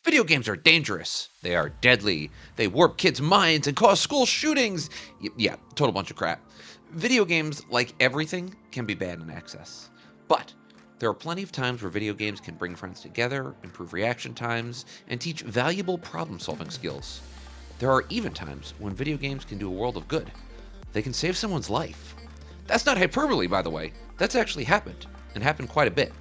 Video games are dangerous. They are deadly. They warp kids' minds and cause school shootings. Yeah, total bunch of crap. Video games, like everything, can be bad in excess. But there are plenty of times where video games can bring friends together, improve reaction times, and teach valuable problem-solving skills. There are even times when video games can do a world of good. They can save someone's life. That's not hyperbole, by the way. That's actually happened, and happened quite a bit.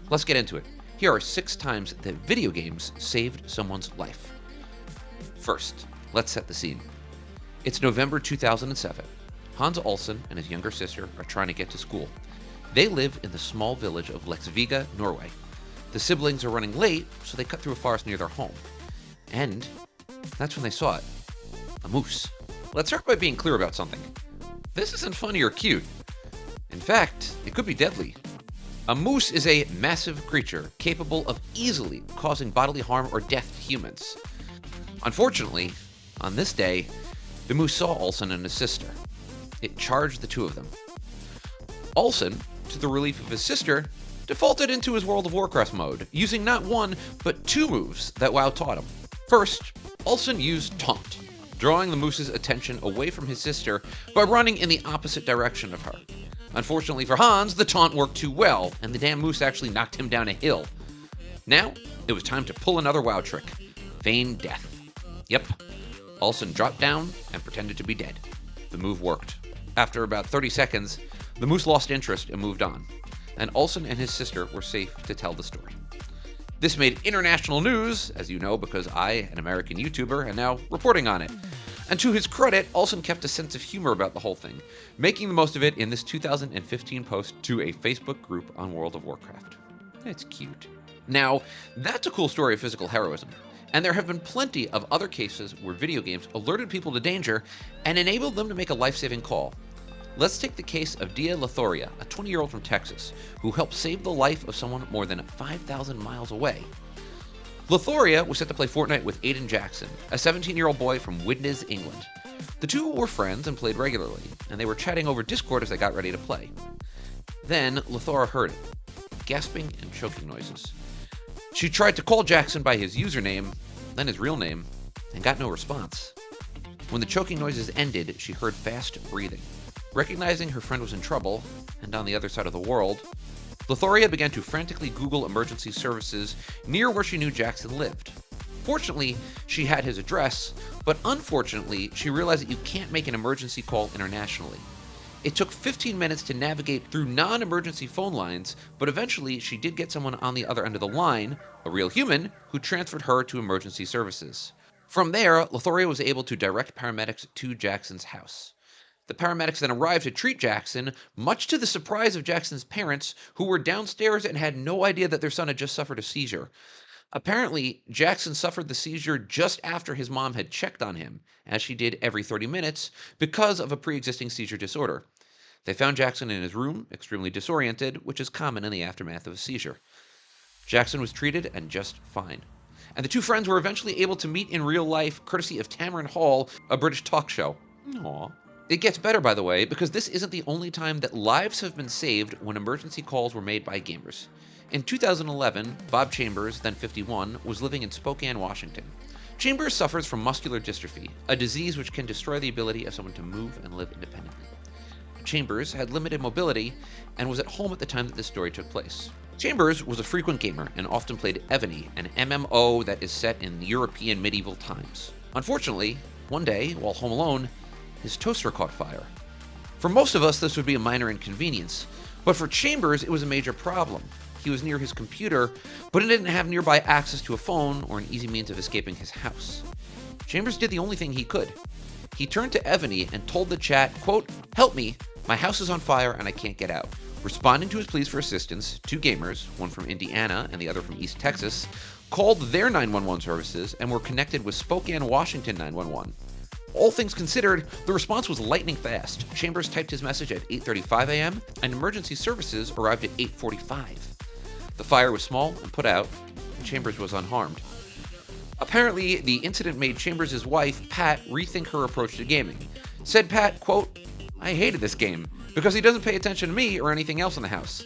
Let's get into it. Here are 6 times that video games saved someone's life. First, let's set the scene. It's November 2007. Hans Olsen and his younger sister are trying to get to school. They live in the small village of Leksviga, Norway. The siblings are running late, so they cut through a forest near their home. And that's when they saw it. A moose. Let's start by being clear about something. This isn't funny or cute. In fact, it could be deadly. A moose is a massive creature capable of easily causing bodily harm or death to humans. Unfortunately, on this day, the moose saw Olsen and his sister. It charged the two of them. Olsen, to the relief of his sister, defaulted into his World of Warcraft mode, using not one, but 2 moves that WoW taught him. First, Olsen used Taunt, drawing the moose's attention away from his sister by running in the opposite direction of her. Unfortunately for Hans, the taunt worked too well, and the damn moose actually knocked him down a hill. Now, it was time to pull another WoW trick. Feign death. Yep. Olsen dropped down and pretended to be dead. The move worked. After about 30 seconds, the moose lost interest and moved on, and Olsen and his sister were safe to tell the story. This made international news, as you know, because I, an American YouTuber, am now reporting on it. And to his credit, Olsen kept a sense of humor about the whole thing, making the most of it in this 2015 post to a Facebook group on World of Warcraft. It's cute. Now, that's a cool story of physical heroism, and there have been plenty of other cases where video games alerted people to danger and enabled them to make a life-saving call. Let's take the case of Dia Lothoria, a 20-year-old from Texas, who helped save the life of someone more than 5,000 miles away. Lothoria was set to play Fortnite with Aiden Jackson, a 17-year-old boy from Widnes, England. The two were friends and played regularly, and they were chatting over Discord as they got ready to play. Then Lothoria heard it, gasping and choking noises. She tried to call Jackson by his username, then his real name, and got no response. When the choking noises ended, she heard fast breathing. Recognizing her friend was in trouble, and on the other side of the world, Lothoria began to frantically Google emergency services near where she knew Jackson lived. Fortunately, she had his address, but unfortunately, she realized that you can't make an emergency call internationally. It took 15 minutes to navigate through non-emergency phone lines, but eventually she did get someone on the other end of the line, a real human, who transferred her to emergency services. From there, Lothoria was able to direct paramedics to Jackson's house. The paramedics then arrived to treat Jackson, much to the surprise of Jackson's parents, who were downstairs and had no idea that their son had just suffered a seizure. Apparently, Jackson suffered the seizure just after his mom had checked on him, as she did every 30 minutes, because of a pre-existing seizure disorder. They found Jackson in his room, extremely disoriented, which is common in the aftermath of a seizure. Jackson was treated and just fine. And the two friends were eventually able to meet in real life, courtesy of Tamron Hall, a British talk show. Aww. It gets better, by the way, because this isn't the only time that lives have been saved when emergency calls were made by gamers. In 2011, Bob Chambers, then 51, was living in Spokane, Washington. Chambers suffers from muscular dystrophy, a disease which can destroy the ability of someone to move and live independently. Chambers had limited mobility and was at home at the time that this story took place. Chambers was a frequent gamer and often played Evony, an MMO that is set in European medieval times. Unfortunately, one day, while home alone, his toaster caught fire. For most of us, this would be a minor inconvenience, but for Chambers, it was a major problem. He was near his computer, but he didn't have nearby access to a phone or an easy means of escaping his house. Chambers did the only thing he could. He turned to Evony and told the chat, quote, "Help me, my house is on fire and I can't get out." Responding to his pleas for assistance, 2 gamers, one from Indiana and the other from East Texas, called their 911 services and were connected with Spokane, Washington 911. All things considered, the response was lightning fast. Chambers typed his message at 8:35 a.m., and emergency services arrived at 8:45. The fire was small and put out, and Chambers was unharmed. Apparently, the incident made Chambers' wife, Pat, rethink her approach to gaming. Said Pat, quote, "I hated this game because he doesn't pay attention to me or anything else in the house.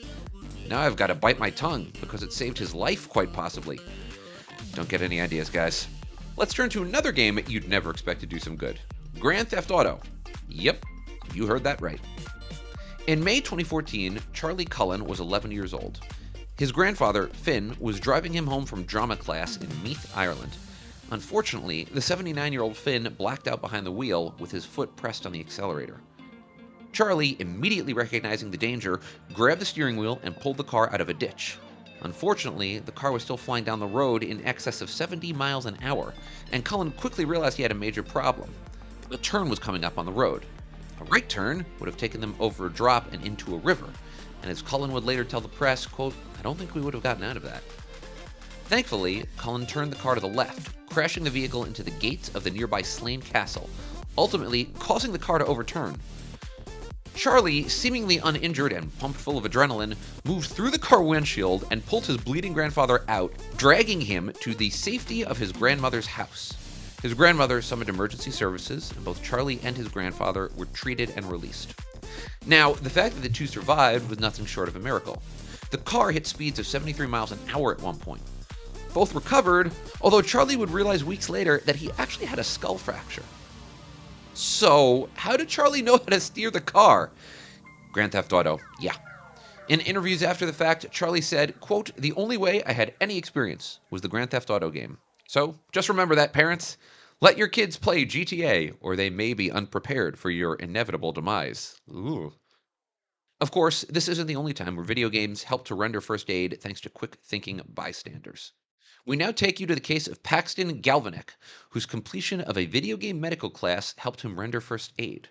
Now I've got to bite my tongue because it saved his life, quite possibly." Don't get any ideas, guys. Let's turn to another game you'd never expect to do some good. Grand Theft Auto. Yep, you heard that right. In May 2014, Charlie Cullen was 11 years old. His grandfather, Finn, was driving him home from drama class in Meath, Ireland. Unfortunately, the 79-year-old Finn blacked out behind the wheel with his foot pressed on the accelerator. Charlie, immediately recognizing the danger, grabbed the steering wheel and pulled the car out of a ditch. Unfortunately, the car was still flying down the road in excess of 70 miles an hour, and Cullen quickly realized he had a major problem. A turn was coming up on the road. A right turn would have taken them over a drop and into a river, and as Cullen would later tell the press, quote, "I don't think we would have gotten out of that." Thankfully, Cullen turned the car to the left, crashing the vehicle into the gates of the nearby Slane Castle, ultimately causing the car to overturn. Charlie, seemingly uninjured and pumped full of adrenaline, moved through the car windshield and pulled his bleeding grandfather out, dragging him to the safety of his grandmother's house. His grandmother summoned emergency services, and both Charlie and his grandfather were treated and released. Now, the fact that the two survived was nothing short of a miracle. The car hit speeds of 73 miles an hour at one point. Both recovered, although Charlie would realize weeks later that he actually had a skull fracture. So, how did Charlie know how to steer the car? Grand Theft Auto, yeah. In interviews after the fact, Charlie said, quote, "The only way I had any experience was the Grand Theft Auto game. So, just remember that, parents. Let your kids play GTA, or they may be unprepared for your inevitable demise." Ooh. Of course, this isn't the only time where video games help to render first aid thanks to quick-thinking bystanders. We now take you to the case of Paxton Galvanick, whose completion of a video game medical class helped him render first aid.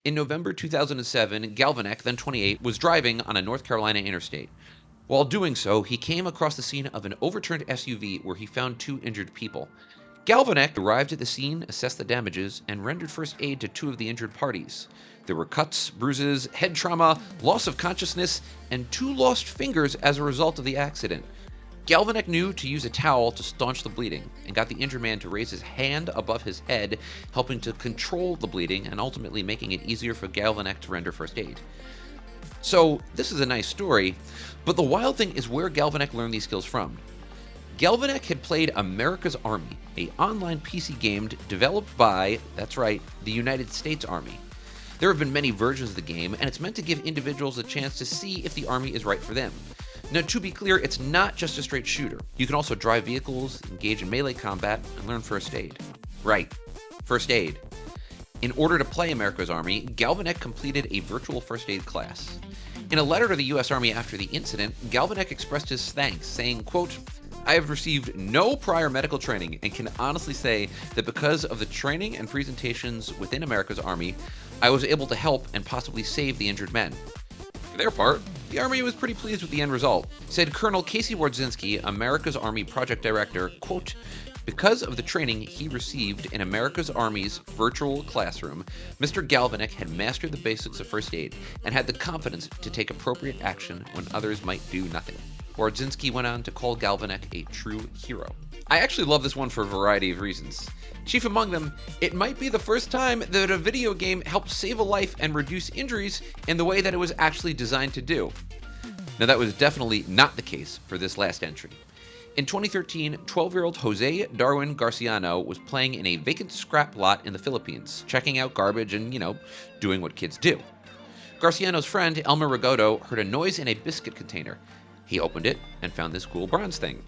In November 2007, Galvanick, then 28, was driving on a North Carolina interstate. While doing so, he came across the scene of an overturned SUV where he found two injured people. Galvanick arrived at the scene, assessed the damages, and rendered first aid to two of the injured parties. There were cuts, bruises, head trauma, loss of consciousness, and two lost fingers as a result of the accident. Galvanick knew to use a towel to staunch the bleeding, and got the injured man to raise his hand above his head, helping to control the bleeding and ultimately making it easier for Galvanick to render first aid. So, this is a nice story, but the wild thing is where Galvanick learned these skills from. Galvanick had played America's Army, an online PC game developed by, that's right, the United States Army. There have been many versions of the game, and it's meant to give individuals a chance to see if the Army is right for them. Now, to be clear, it's not just a straight shooter. You can also drive vehicles, engage in melee combat, and learn first aid. Right, first aid. In order to play America's Army, Galvanick completed a virtual first aid class. In a letter to the U.S. Army after the incident, Galvanick expressed his thanks, saying, quote, "I have received no prior medical training and can honestly say that because of the training and presentations within America's Army, I was able to help and possibly save the injured men." For their part, the Army was pretty pleased with the end result. Said Colonel Casey Wardzinski, America's Army project director, quote, "Because of the training he received in America's Army's virtual classroom, Mr. Galvanick had mastered the basics of first aid and had the confidence to take appropriate action when others might do nothing." Wardzinski went on to call Galvanick a true hero. I actually love this one for a variety of reasons. Chief among them, it might be the first time that a video game helped save a life and reduce injuries in the way that it was actually designed to do. Now, that was definitely not the case for this last entry. In 2013, 12-year-old Jose Darwin Garciano was playing in a vacant scrap lot in the Philippines, checking out garbage and, doing what kids do. Garciano's friend, Elmer Rigoto, heard a noise in a biscuit container. He opened it and found this cool bronze thing.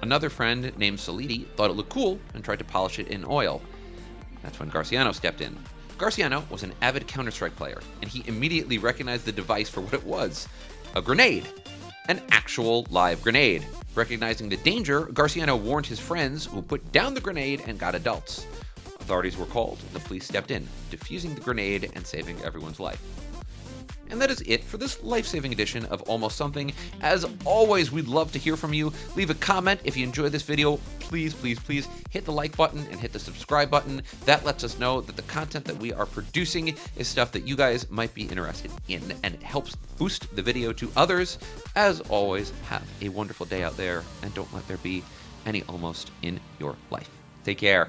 Another friend named Salidi thought it looked cool and tried to polish it in oil. That's when Garciano stepped in. Garciano was an avid Counter-Strike player, and he immediately recognized the device for what it was: a grenade. An actual live grenade. Recognizing the danger, Garciano warned his friends, who put down the grenade and got adults. Authorities were called, and the police stepped in, defusing the grenade and saving everyone's life. And that is it for this life-saving edition of Almost Something. As always, we'd love to hear from you. Leave a comment if you enjoyed this video. Please, please, please hit the like button and hit the subscribe button. That lets us know that the content that we are producing is stuff that you guys might be interested in, and it helps boost the video to others. As always, have a wonderful day out there, and don't let there be any almost in your life. Take care.